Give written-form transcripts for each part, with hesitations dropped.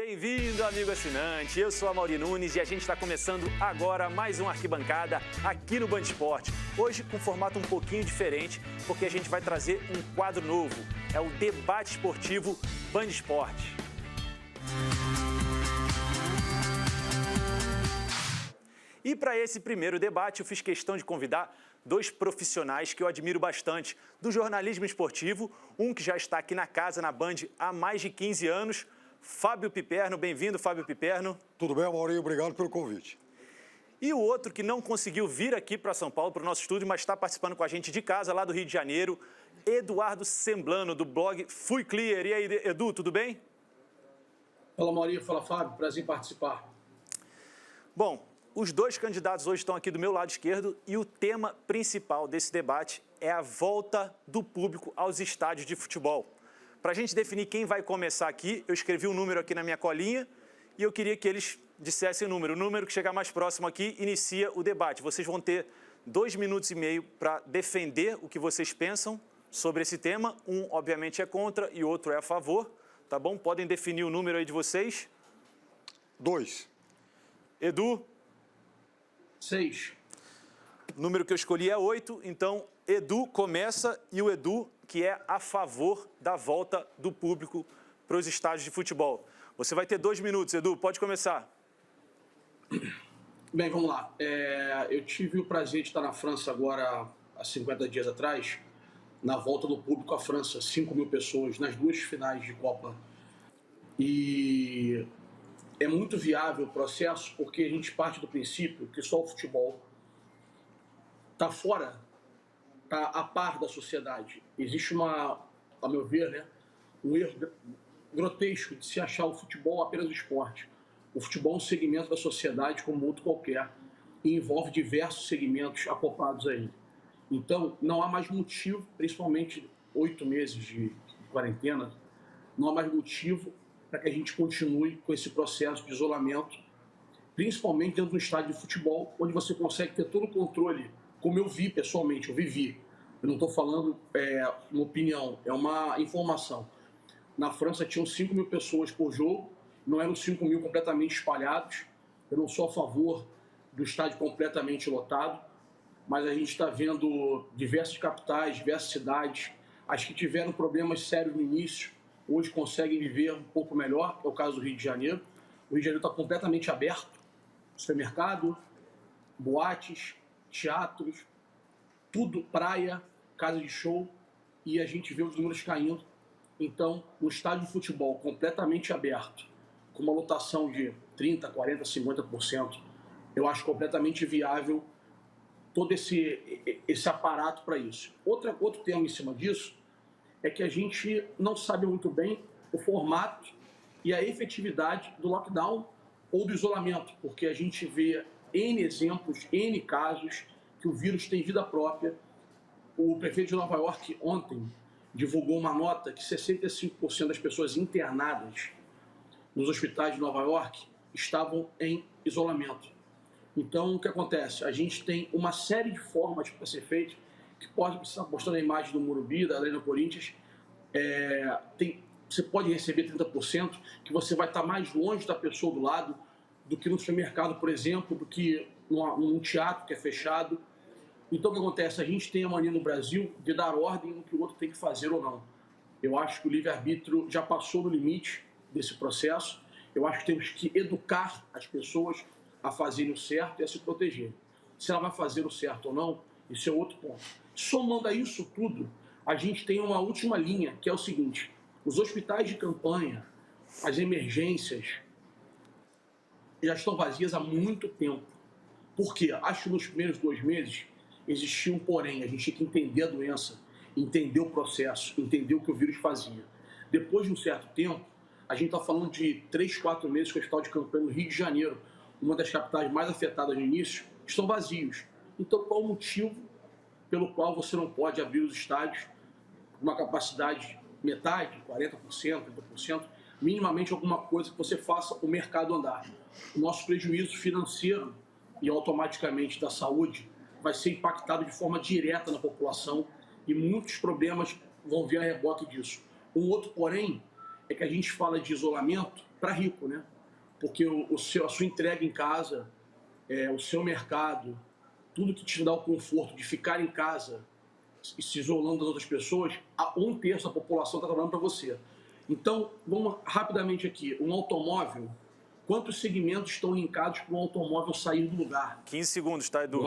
Bem-vindo, amigo assinante. Eu sou a Mauri Nunes e a gente está começando agora mais um Arquibancada aqui no Band Esporte. Hoje com um formato um pouquinho diferente, porque a gente vai trazer um quadro novo. É o Debate Esportivo Band Esporte. E para esse primeiro debate, eu fiz questão de convidar dois profissionais que eu admiro bastante do jornalismo esportivo. Um que já está aqui na casa, na Band, há mais de 15 anos, Fábio Piperno. Bem-vindo, Fábio Piperno. Tudo bem, Maurinho? Obrigado pelo convite. E o outro que não conseguiu vir aqui para São Paulo, para o nosso estúdio, mas está participando com a gente de casa, lá do Rio de Janeiro, Eduardo Semblano, do blog Fui Clear. E aí, Edu, tudo bem? Fala, Maurinho. Fala, Fábio. Prazer em participar. Bom, os dois candidatos hoje estão aqui do meu lado esquerdo e o tema principal desse debate é a volta do público aos estádios de futebol. Para a gente definir quem vai começar aqui, eu escrevi um número aqui na minha colinha e eu queria que eles dissessem o número. O número que chegar mais próximo aqui inicia o debate. Vocês vão ter 2 minutos e meio para defender o que vocês pensam sobre esse tema. Um, obviamente, é contra e o outro é a favor. Tá bom? Podem definir o número aí de vocês. 2. Edu? 6. O número que eu escolhi é 8, então Edu começa e o Edu, que é a favor da volta do público para os estádios de futebol. Você vai ter 2 minutos, Edu, pode começar. Bem, vamos lá. Eu tive o prazer de estar na França agora, há 50 dias atrás, na volta do público à França, 5 mil pessoas, nas 2 finais de Copa. E é muito viável o processo, porque a gente parte do princípio que só o futebol está fora, está a par da sociedade. Existe a meu ver, né, um erro grotesco de se achar o futebol apenas o esporte. O futebol é um segmento da sociedade como outro qualquer e envolve diversos segmentos acoplados aí. Então, não há mais motivo, principalmente 8 meses de quarentena, não há mais motivo para que a gente continue com esse processo de isolamento, principalmente dentro do estádio de futebol, onde você consegue ter todo o controle, como eu vi pessoalmente, eu vivi. Eu não estou falando uma opinião, é uma informação. Na França tinham 5 mil pessoas por jogo, não eram 5 mil completamente espalhados. Eu não sou a favor do estádio completamente lotado, mas a gente está vendo diversas capitais, diversas cidades, as que tiveram problemas sérios no início, hoje conseguem viver um pouco melhor, que é o caso do Rio de Janeiro. O Rio de Janeiro está completamente aberto, supermercado, boates, teatros, tudo, praia, casa de show, e a gente vê os números caindo. Então, um estádio de futebol completamente aberto, com uma lotação de 30%, 40%, 50%, eu acho completamente viável todo esse aparato para isso. Outro tema em cima disso é que a gente não sabe muito bem o formato e a efetividade do lockdown ou do isolamento, porque a gente vê N exemplos, N casos que o vírus tem vida própria. O prefeito de Nova York ontem divulgou uma nota que 65% das pessoas internadas nos hospitais de Nova York estavam em isolamento. Então, o que acontece? A gente tem uma série de formas para ser feito, que pode estar mostrando a imagem do Morumbi, da Arena Corinthians. Você pode receber 30%, que você vai estar mais longe da pessoa do lado do que no supermercado, por exemplo, do que num teatro que é fechado. Então, o que acontece? A gente tem a mania no Brasil de dar ordem no que o outro tem que fazer ou não. Eu acho que o livre-arbítrio já passou do limite desse processo. Eu acho que temos que educar as pessoas a fazerem o certo e a se proteger. Se ela vai fazer o certo ou não, isso é outro ponto. Somando a isso tudo, a gente tem uma última linha, que é o seguinte: os hospitais de campanha, as emergências, já estão vazias há muito tempo. Por quê? Acho que nos primeiros 2 meses existia um porém. A gente tinha que entender a doença, entender o processo, entender o que o vírus fazia. Depois de um certo tempo, a gente está falando de 3, 4 meses que o hospital de campanha no Rio de Janeiro, uma das capitais mais afetadas no início, estão vazios. Então, qual o motivo pelo qual você não pode abrir os estádios com uma capacidade metade, 40%, 30%, minimamente alguma coisa que você faça o mercado andar? O nosso prejuízo financeiro e automaticamente da saúde vai ser impactado de forma direta na população e muitos problemas vão vir a reboque disso. Um outro, porém, é que a gente fala de isolamento para rico, né? Porque a sua entrega em casa, o seu mercado, tudo que te dá o conforto de ficar em casa e se isolando das outras pessoas, um terço da população está trabalhando para você. Então, vamos rapidamente aqui. Um automóvel, quantos segmentos estão linkados para um automóvel sair do lugar? 15 segundos, tá, Edu?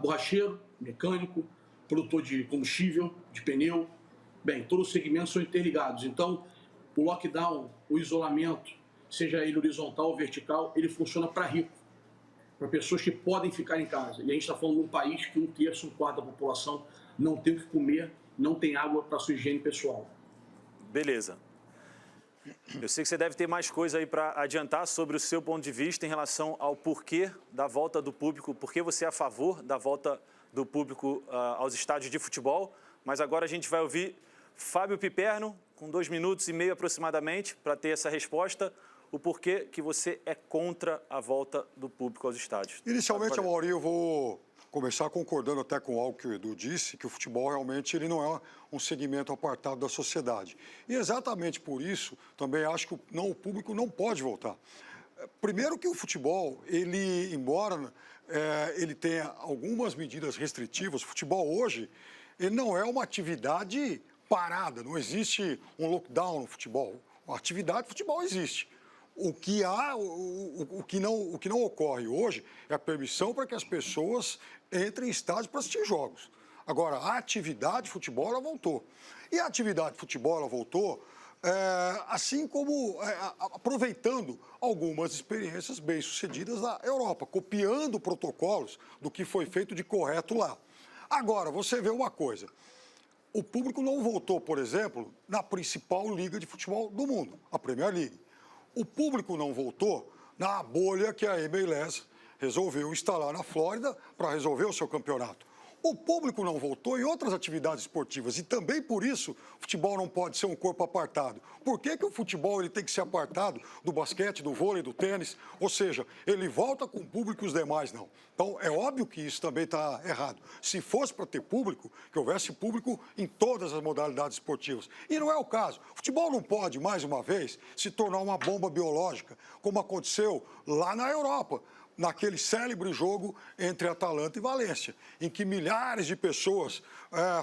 Borracheiro, mecânico, produtor de combustível, de pneu. Bem, todos os segmentos são interligados. Então, o lockdown, o isolamento, seja ele horizontal ou vertical, ele funciona para rico, para pessoas que podem ficar em casa. E a gente está falando de um país que um terço, um quarto da população não tem o que comer, não tem água para sua higiene pessoal. Beleza. Eu sei que você deve ter mais coisa aí para adiantar sobre o seu ponto de vista em relação ao porquê da volta do público, por que você é a favor da volta do público aos estádios de futebol. Mas agora a gente vai ouvir Fábio Piperno, com 2 minutos e meio aproximadamente, para ter essa resposta, o porquê que você é contra a volta do público aos estádios. Inicialmente, Amaury, eu vou começar concordando até com algo que o Edu disse, que o futebol realmente ele não é um segmento apartado da sociedade. E exatamente por isso, também acho que o público não pode voltar. Primeiro que o futebol, ele, embora ele tenha algumas medidas restritivas, o futebol hoje, ele não é uma atividade parada, não existe um lockdown no futebol. A atividade de futebol existe. O que não ocorre hoje é a permissão para que as pessoas entrem em estádios para assistir jogos. Agora, a atividade de futebol, ela voltou. E a atividade de futebol, ela voltou, assim como aproveitando algumas experiências bem-sucedidas da Europa, copiando protocolos do que foi feito de correto lá. Agora, você vê uma coisa. O público não voltou, por exemplo, na principal liga de futebol do mundo, a Premier League. O público não voltou na bolha que a MLS resolveu instalar na Flórida para resolver o seu campeonato. O público não voltou em outras atividades esportivas e também por isso o futebol não pode ser um corpo apartado. Por que o futebol ele tem que ser apartado do basquete, do vôlei, do tênis? Ou seja, ele volta com o público e os demais não. Então, é óbvio que isso também está errado. Se fosse para ter público, que houvesse público em todas as modalidades esportivas. E não é o caso. O futebol não pode, mais uma vez, se tornar uma bomba biológica, como aconteceu lá na Europa, naquele célebre jogo entre Atalanta e Valência, em que milhares de pessoas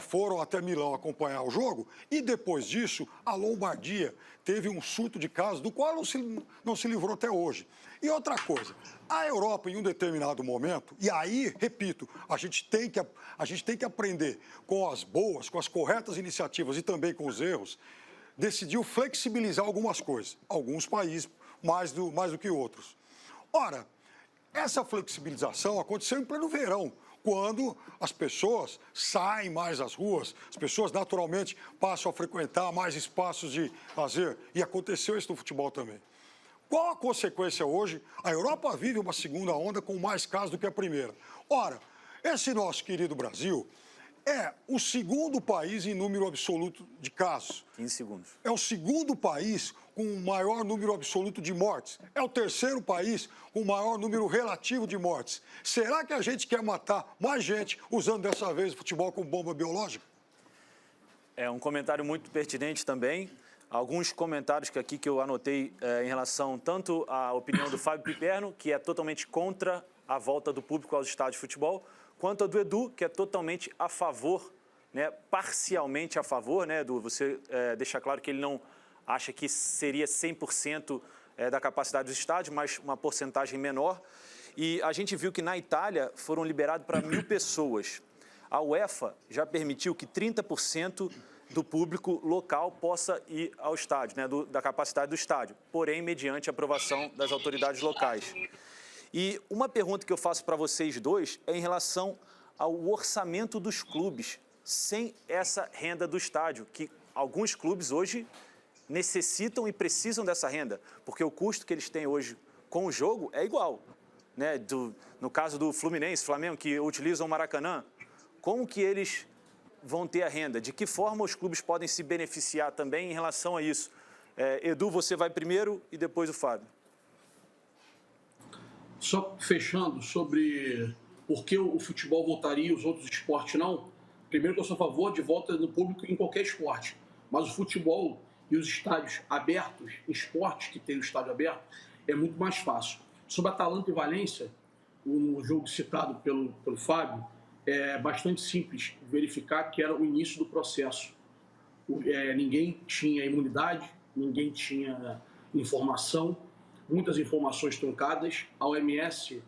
foram até Milão acompanhar o jogo, e depois disso, a Lombardia teve um surto de casos, do qual não se livrou até hoje. E outra coisa, a Europa, em um determinado momento, e aí, repito, a gente tem que aprender com as boas, com as corretas iniciativas e também com os erros, decidiu flexibilizar algumas coisas, alguns países mais do que outros. Ora, essa flexibilização aconteceu em pleno verão, quando as pessoas saem mais às ruas, as pessoas naturalmente passam a frequentar mais espaços de lazer, e aconteceu isso no futebol também. Qual a consequência hoje? A Europa vive uma segunda onda com mais casos do que a primeira. Ora, esse nosso querido Brasil é o segundo país em número absoluto de casos. 15 segundos. É o segundo país com o maior número absoluto de mortes. É o terceiro país com o maior número relativo de mortes. Será que a gente quer matar mais gente usando dessa vez o futebol como bomba biológica? É um comentário muito pertinente também. Alguns comentários que eu anotei em relação tanto à opinião do Fábio Piperno, que é totalmente contra a volta do público aos estádios de futebol, quanto a do Edu, que é totalmente a favor, né, parcialmente a favor, né, Edu? Você deixa claro que ele não acha que seria 100% da capacidade dos estádios, mas uma porcentagem menor. E a gente viu que na Itália foram liberados para 1.000 pessoas. A UEFA já permitiu que 30% do público local possa ir ao estádio, né, da capacidade do estádio, porém mediante aprovação das autoridades locais. E uma pergunta que eu faço para vocês dois é em relação ao orçamento dos clubes, sem essa renda do estádio, que alguns clubes hoje necessitam e precisam dessa renda, porque o custo que eles têm hoje com o jogo é igual, né? No caso do Fluminense, Flamengo, que utilizam o Maracanã, como que eles vão ter a renda? De que forma os clubes podem se beneficiar também em relação a isso? Edu, você vai primeiro e depois o Fábio. Só fechando sobre por que o futebol voltaria e os outros esportes não. Primeiro que eu sou a favor de volta do público em qualquer esporte, mas o futebol e os estádios abertos, esportes que tem o estádio aberto, é muito mais fácil. Sobre Atalanta e Valência, o jogo citado pelo Fábio, é bastante simples verificar que era o início do processo. Ninguém tinha imunidade, ninguém tinha informação, muitas informações truncadas. A OMS,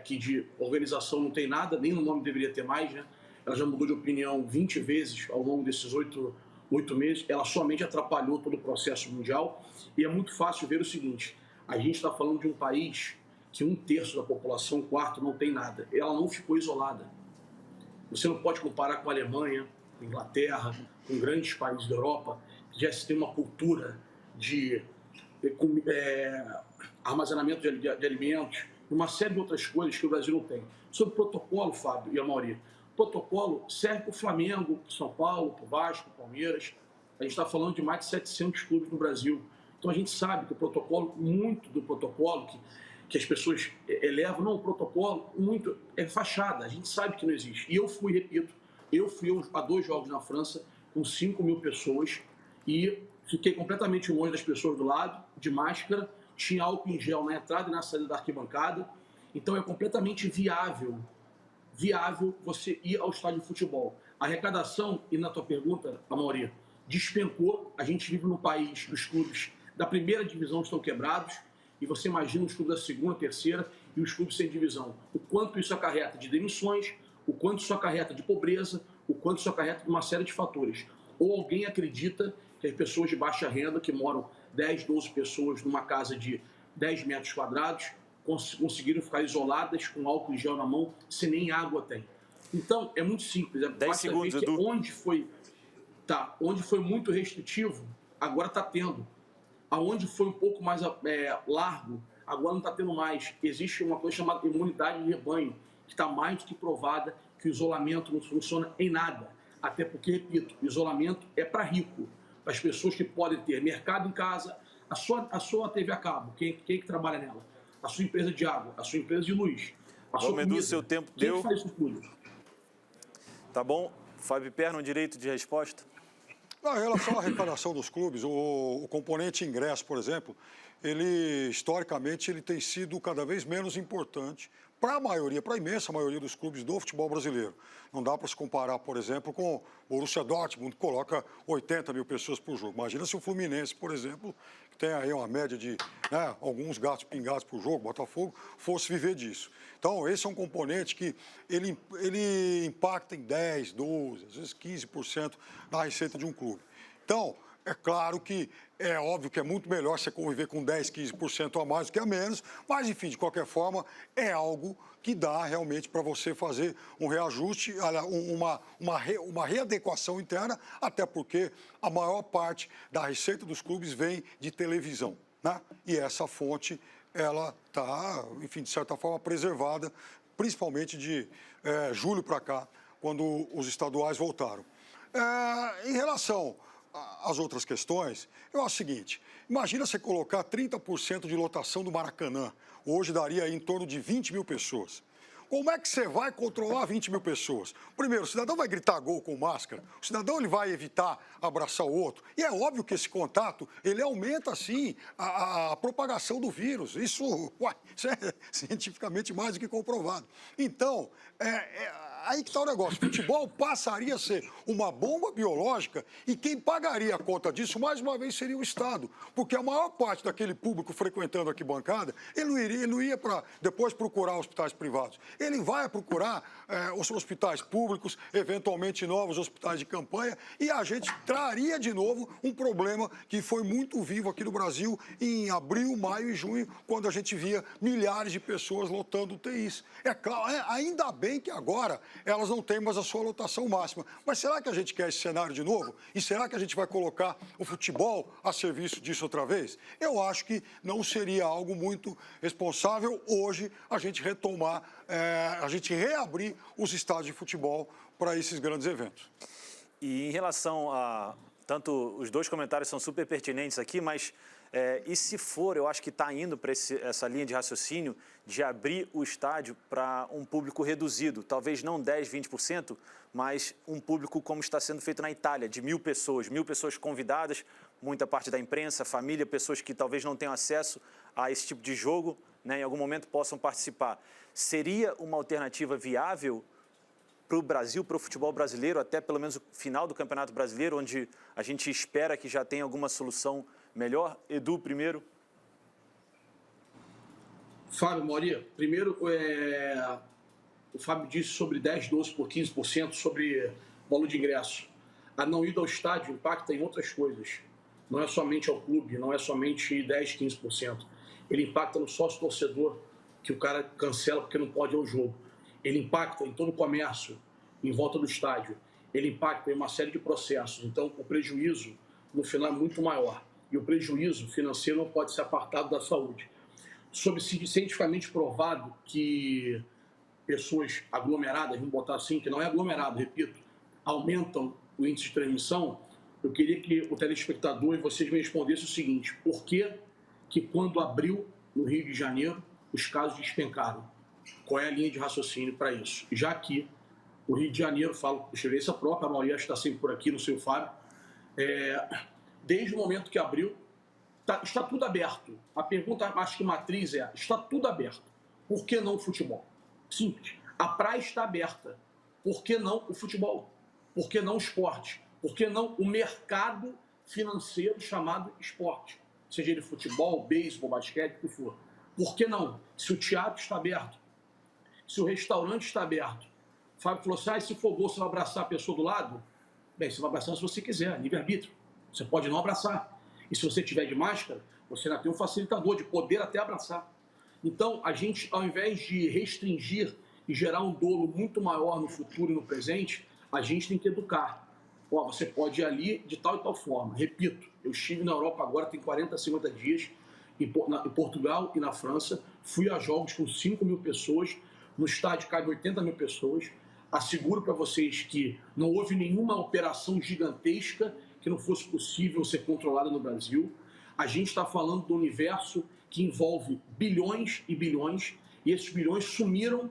que de organização não tem nada, nem no nome deveria ter mais, né? Ela já mudou de opinião 20 vezes ao longo desses 8 meses. Ela somente atrapalhou todo o processo mundial. E é muito fácil ver o seguinte: a gente está falando de um país que 1/3 da população, 1/4, não tem nada. Ela não ficou isolada. Você não pode comparar com a Alemanha, com a Inglaterra, com grandes países da Europa, que já se tem uma cultura de armazenamento de alimentos, uma série de outras coisas que o Brasil não tem. Sobre o protocolo, Fábio e Amaury, o protocolo serve para o Flamengo, para o São Paulo, para o Vasco, para o Palmeiras. A gente está falando de mais de 700 clubes no Brasil. Então a gente sabe que o protocolo, muito do protocolo que as pessoas elevam, não, o protocolo muito é fachada, a gente sabe que não existe. E eu fui a 2 jogos na França com 5.000 pessoas e fiquei completamente longe das pessoas do lado, de máscara, tinha álcool em gel na entrada e na saída da arquibancada. Então é completamente viável você ir ao estádio de futebol. A arrecadação, e na tua pergunta, Amaury, despencou. A gente vive num país que os clubes da primeira divisão estão quebrados, e você imagina os clubes da segunda, terceira e os clubes sem divisão. O quanto isso acarreta de demissões, o quanto isso acarreta de pobreza, o quanto isso acarreta de uma série de fatores. Ou alguém acredita que as pessoas de baixa renda, que moram 10, 12 pessoas numa casa de 10 metros quadrados, conseguiram ficar isoladas com álcool em gel na mão, se nem água tem. Então, é muito simples. 10 segundos, ver que Edu. onde foi muito restritivo, agora está tendo. Aonde foi um pouco mais largo, agora não está tendo mais. Existe uma coisa chamada imunidade de rebanho, que está mais do que provada que o isolamento não funciona em nada. Até porque, repito, o isolamento é para rico, para as pessoas que podem ter mercado em casa, a sua TV a cabo, quem que trabalha nela? A sua empresa de água, a sua empresa de luz, a sua comida. Edu, seu tempo Quem deu. que faz isso tudo? Tá bom? Fábio Perna, direito de resposta? Em relação à arrecadação dos clubes, o componente ingresso, por exemplo, ele, historicamente, ele tem sido cada vez menos importante para a imensa maioria dos clubes do futebol brasileiro. Não dá para se comparar, por exemplo, com o Borussia Dortmund, que coloca 80.000 pessoas por jogo. Imagina se o Fluminense, por exemplo, que tem aí uma média de alguns gastos pingados por jogo, Botafogo, fosse viver disso. Então, esse é um componente que ele impacta em 10, 12, às vezes 15% na receita de um clube. Então, é claro que é óbvio que é muito melhor você conviver com 10, 15% a mais do que a menos, mas, enfim, de qualquer forma, é algo que dá realmente para você fazer um reajuste, uma readequação interna, até porque a maior parte da receita dos clubes vem de televisão, né? E essa fonte, ela está, enfim, de certa forma, preservada, principalmente de julho para cá, quando os estaduais voltaram. Em relação às outras questões, eu acho o seguinte: imagina você colocar 30% de lotação do Maracanã, hoje daria em torno de 20.000 pessoas. Como é que você vai controlar 20.000 pessoas? Primeiro, o cidadão vai gritar gol com máscara, o cidadão ele vai evitar abraçar o outro. E é óbvio que esse contato, ele aumenta, sim, a propagação do vírus. Isso é cientificamente mais do que comprovado. Então, aí que está o negócio. O futebol passaria a ser uma bomba biológica e quem pagaria a conta disso, mais uma vez, seria o Estado. Porque a maior parte daquele público frequentando a arquibancada, ele não ia para depois procurar hospitais privados. Ele vai procurar os hospitais públicos, eventualmente novos hospitais de campanha, e a gente traria de novo um problema que foi muito vivo aqui no Brasil em abril, maio e junho, quando a gente via milhares de pessoas lotando UTIs. É claro, ainda bem que agora elas não têm mais a sua lotação máxima. Mas será que a gente quer esse cenário de novo? E será que a gente vai colocar o futebol a serviço disso outra vez? Eu acho que não seria algo muito responsável hoje a gente retomar, a gente reabrir os estádios de futebol para esses grandes eventos. E em relação a... Tanto os dois comentários são super pertinentes aqui, mas E se for, eu acho que está indo para essa linha de raciocínio de abrir o estádio para um público reduzido, talvez não 10%, 20%, mas um público como está sendo feito na Itália, de 1.000 pessoas convidadas, muita parte da imprensa, família, pessoas que talvez não tenham acesso a esse tipo de jogo, né, em algum momento possam participar. Seria uma alternativa viável para o Brasil, para o futebol brasileiro, até pelo menos o final do Campeonato Brasileiro, onde a gente espera que já tenha alguma solução melhor? Edu, primeiro. Fábio, Mauri, primeiro, o Fábio disse sobre 10, 12 por 15% sobre valor de ingresso. A não ida ao estádio impacta em outras coisas. Não é somente ao clube, não é somente 10, 15%. Ele impacta no sócio-torcedor, que o cara cancela porque não pode ir ao jogo. Ele impacta em todo o comércio em volta do estádio. Ele impacta em uma série de processos. Então, o prejuízo, no final, é muito maior. E o prejuízo financeiro não pode ser apartado da saúde. Sobre cientificamente provado que pessoas aglomeradas, vamos botar assim, que não é aglomerado, repito, aumentam o índice de transmissão, eu queria que o telespectador e vocês me respondessem o seguinte: por que quando abriu no Rio de Janeiro, os casos despencaram? Qual é a linha de raciocínio para isso? Já que o Rio de Janeiro, falo por experiência própria, a maioria está sempre por aqui, no seu Fábio, desde o momento que abriu, está tudo aberto. A pergunta, acho que matriz está tudo aberto. Por que não o futebol? Simples. A praia está aberta. Por que não o futebol? Por que não o esporte? Por que não o mercado financeiro chamado esporte? Seja ele futebol, beisebol, basquete, o que for. Por que não? Se o teatro está aberto, se o restaurante está aberto. O Fábio falou assim, se for gol, você vai abraçar a pessoa do lado? Bem, você vai abraçar se você quiser, livre-arbítrio. Você pode não abraçar. E se você tiver de máscara, você ainda tem um facilitador de poder até abraçar. Então, a gente, ao invés de restringir e gerar um dolo muito maior no futuro e no presente, a gente tem que educar. Você pode ir ali de tal e tal forma. Repito, eu estive na Europa agora, tem 40, 50 dias, em Portugal e na França. Fui a jogos com 5.000 pessoas. No estádio cabe 80.000 pessoas. Asseguro para vocês que não houve nenhuma operação gigantesca que não fosse possível ser controlada no Brasil. A gente está falando do universo que envolve bilhões e bilhões, e esses bilhões sumiram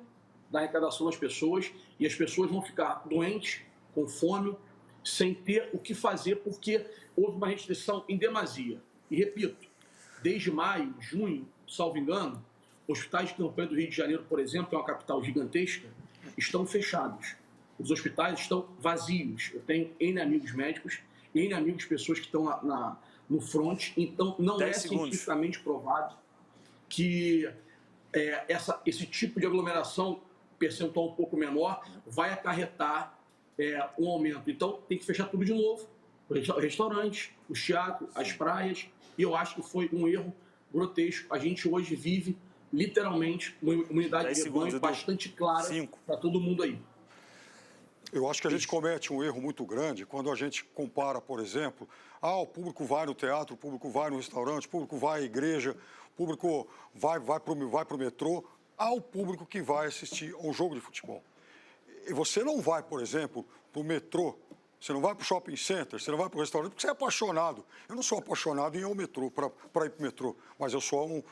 da arrecadação das pessoas, e as pessoas vão ficar doentes, com fome, sem ter o que fazer, porque houve uma restrição em demasia. E repito, desde maio, junho, salvo engano, hospitais de campanha do Rio de Janeiro, por exemplo, que é uma capital gigantesca, estão fechados. Os hospitais estão vazios. Eu tenho N amigos médicos, N amigos, pessoas que estão no front. Então, não é cientificamente provado que esse tipo de aglomeração, percentual um pouco menor, vai acarretar um aumento. Então, tem que fechar tudo de novo. Os restaurantes, os teatros, as praias. E eu acho que foi um erro grotesco. A gente hoje vive, literalmente, uma unidade de rebanho bastante clara para todo mundo aí. Eu acho que a gente comete um erro muito grande quando a gente compara, por exemplo, o público vai no teatro, o público vai no restaurante, o público vai à igreja, o público vai para o metrô, ao público que vai assistir a um jogo de futebol. E você não vai, por exemplo, para o metrô, você não vai para o shopping center, você não vai para o restaurante, porque você é apaixonado. Eu não sou apaixonado em ir ao metrô, para ir para o metrô, mas eu sou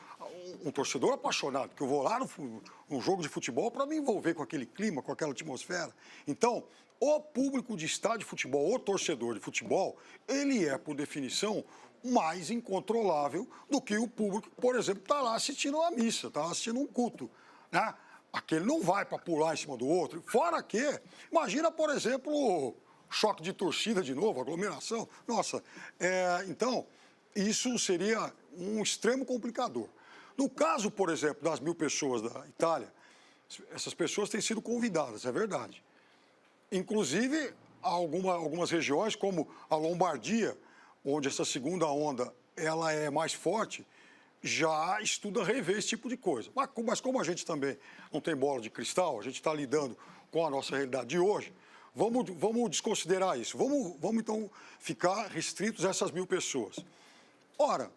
um torcedor apaixonado, que eu vou lá num jogo de futebol para me envolver com aquele clima, com aquela atmosfera. Então, o público de estádio de futebol, o torcedor de futebol, ele é, por definição, mais incontrolável do que o público que, por exemplo, está lá assistindo uma missa, está lá assistindo um culto, né? Aquele não vai para pular em cima do outro. Fora que, imagina, por exemplo, choque de torcida de novo, aglomeração. Nossa, então, isso seria um extremo complicador. No caso, por exemplo, das 1.000 pessoas da Itália, essas pessoas têm sido convidadas, é verdade. Inclusive, algumas regiões, como a Lombardia, onde essa segunda onda ela é mais forte, já estuda rever esse tipo de coisa. Mas como a gente também não tem bola de cristal, a gente está lidando com a nossa realidade de hoje, vamos desconsiderar isso. Vamos então ficar restritos a essas 1.000 pessoas. Ora,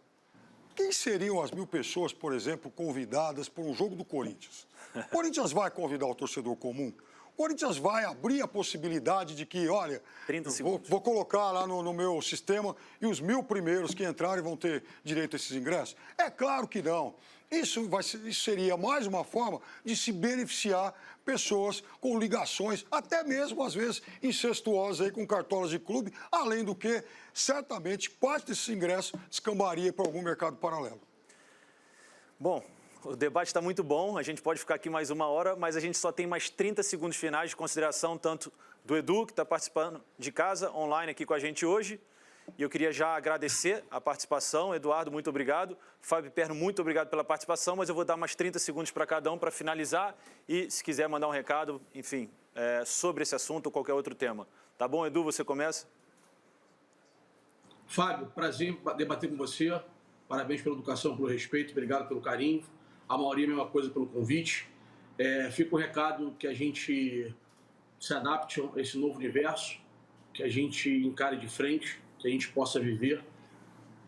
quem seriam as 1.000 pessoas, por exemplo, convidadas para um jogo do Corinthians? O Corinthians vai convidar o torcedor comum? O Corinthians vai abrir a possibilidade de que, olha, 30 segundos. vou colocar lá no meu sistema e os 1.000 primeiros que entrarem vão ter direito a esses ingressos? É claro que não. Isso seria mais uma forma de se beneficiar pessoas com ligações, até mesmo, às vezes, incestuosas aí com cartolas de clube, além do que, certamente, parte desses ingressos descambaria para algum mercado paralelo. Bom, o debate está muito bom, a gente pode ficar aqui mais 1 hora, mas a gente só tem mais 30 segundos finais de consideração, tanto do Edu, que está participando de casa, online aqui com a gente hoje. E eu queria já agradecer a participação. Eduardo, muito obrigado. Fábio Perno, muito obrigado pela participação, mas eu vou dar mais 30 segundos para cada um para finalizar e, se quiser mandar um recado, enfim, sobre esse assunto ou qualquer outro tema. Tá bom, Edu, você começa? Fábio, prazer debater com você. Parabéns pela educação, pelo respeito, obrigado pelo carinho. A Mauri, a mesma coisa pelo convite. Fica o recado que a gente se adapte a esse novo universo, que a gente encare de frente, que a gente possa viver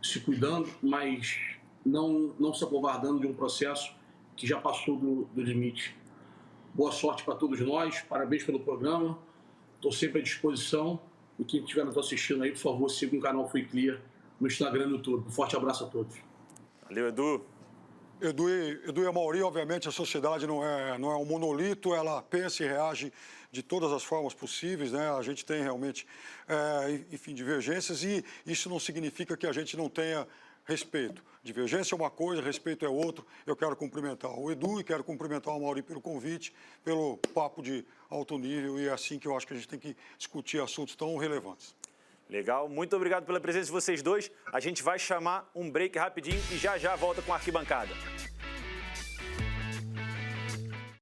se cuidando, mas não se acovardando de um processo que já passou do limite. Boa sorte para todos nós, parabéns pelo programa, estou sempre à disposição e quem estiver nos assistindo aí, por favor, siga o canal Fui Clear no Instagram e no YouTube. Um forte abraço a todos. Valeu, Edu. Edu e a Mauri, obviamente, a sociedade não é um monolito, ela pensa e reage de todas as formas possíveis, né? A gente tem realmente, enfim, divergências e isso não significa que a gente não tenha respeito. Divergência é uma coisa, respeito é outra. Eu quero cumprimentar o Edu e quero cumprimentar o Mauri pelo convite, pelo papo de alto nível e é assim que eu acho que a gente tem que discutir assuntos tão relevantes. Legal, muito obrigado pela presença de vocês dois. A gente vai chamar um break rapidinho e já volta com a arquibancada.